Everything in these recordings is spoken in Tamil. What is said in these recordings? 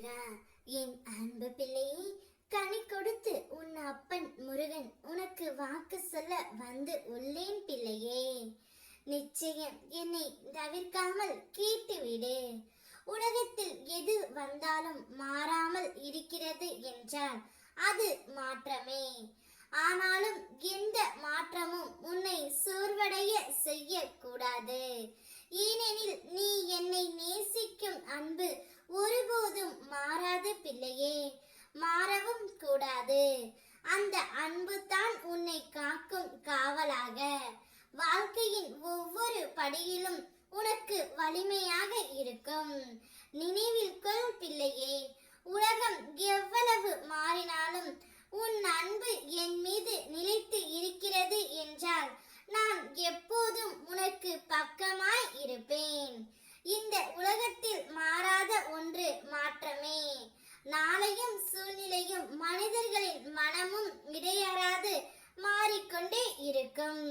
முருகா, என் அன்பு பிள்ளையே, கனி கொடுத்து உன் அப்பன் முருகன் உனக்கு வாக்கு சொல்ல வந்து உள்ளேன் பிள்ளையே. நிச்சயம் என்னை தவிர்க்காமல் கேட்டுவிடு. உலகத்தில் எது வந்தாலும் மாறாமல் இருக்கிறது என்றால் அது மாற்றமே. ஆனாலும் எந்த மாற்றமும் உன்னை சோர்வடைய செய்யக்கூடாது. ஏனெனில் நீ என்னை நேசிக்கும் அன்பு ஒருபோதும் மாறாது பிள்ளையே, மாறவும் கூடாது. அந்த அன்பு தான் உன்னை காக்கும் காவலாக, வாழ்க்கையின் ஒவ்வொரு படியிலும் உனக்கு வலிமையாக இருக்கும். நினைவில் கொள் பிள்ளையே, உலகம் எவ்வளவு மாறினாலும் உன் அன்பு என் மீது நிலைத்து இருக்கிறது என்றால் நான் எப்போதும் உனக்கு பக்கமாய் இருப்பேன். இந்த உலகத்தில் மாறாத ஒன்று மாற்றமே. நாளையும் சூழ்நிலையும் மனிதர்களின் மனமும் இடையறாது மாறிக்கொண்டே இருக்கும்.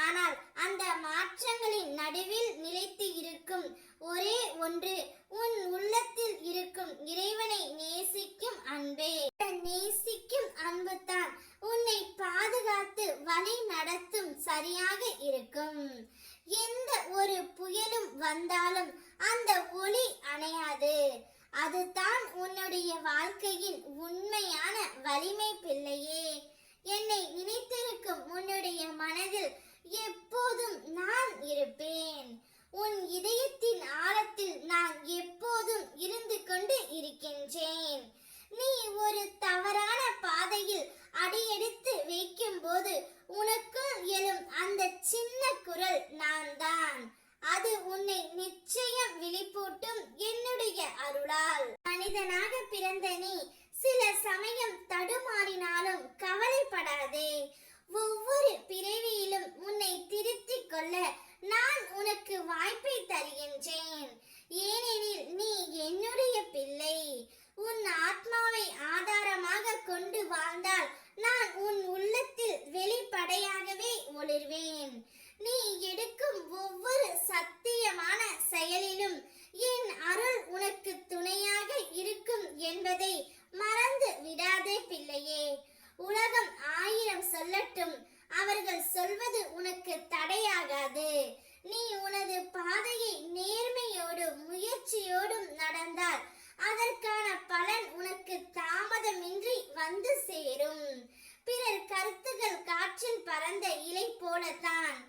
ஆனால் அந்த மாற்றங்களின் நடுவில் நிலைத்து இருக்கும் ஒரே ஒன்று உன் உள்ளத்தில் இருக்கும் இறைவனை நேசிக்கும் அன்பே. நேசிக்கும் அன்பு தான் உன்னை பாதுகாத்து வழி நடத்தும் சரியாக இருக்கும். எந்த ஒரு புயலும் வந்தாலும் அந்த ஒளி அணையாது. அதுதான் உன்னுடைய வாழ்க்கையின் உண்மையான வலிமை பிள்ளையே. என்னை நினைத்திருக்கும் உன்னுடைய மனதில் எப்போதும் நான் இருப்பேன். உன் இதயத்தின் ஆழத்தில் நான் எப்போதும் இருந்து கொண்டு இருக்கின்றேன். நீ ஒரு தவறான பாதையில் அடியெடுத்து வைக்கும் போது உனக்குள் எழும் அந்த சின்ன குரல் நான் தான். அது உன்னை நிச்சயம் விழிப்பூட்டும் என்னுடைய அருளால். மனிதனாக பிறந்த நீ சில சமயம் தடுமாறினாலும் கவலைப்படாதே. ஒவ்வொரு பிறவியிலும் உன்னை திருத்திக் கொள்ள நான் உனக்கு வாய்ப்பை தருகின்றேன். ஏனெனில் நீ என்னுடைய பிள்ளை. உன் ஆத்மாவை ஆதாரமாக கொண்டு வாழ்ந்தால் நான் உன் உள்ளத்தில் வெளிப்படையாகவே ஒளிர்வேன். நீ எடுக்கும் ஒவ்வொரு சத்தியமான செயலிலும் என் அருள் உனக்கு துணையாக இருக்கும் என்பதை மறந்து விடாதே பிள்ளையே. உலகம் 1000 சொல்லட்டும், அவர்கள் சொல்வது உனக்கு தடையாகாது. நீ உனது பாதையை நேர்மையோடும் முயற்சியோடும் நடந்தால் அதற்கான பலன் உனக்கு தாமதமின்றி வந்து சேரும். பிறர் கருத்துகள் காற்றில் பறந்த இலை போலத்தான்.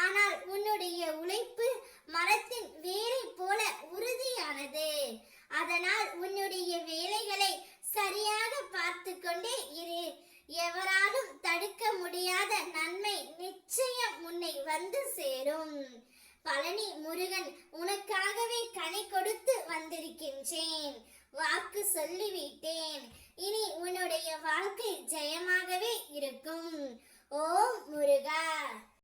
ஆனால் உன்னுடைய உழைப்பு மரத்தின் வேரை போல உறுதியானது. அதனால் உன்னுடைய வேலைகளை சரியாக பார்த்து கொண்டே இரு. எவராலும் தடுக்க முடியாத நன்மை நிச்சயம் உன்னை வந்து சேரும். பழனி முருகன் உனக்காகவே கனி கொடுத்து வந்திருக்கின்றேன். வாக்கு சொல்லிவிட்டேன்.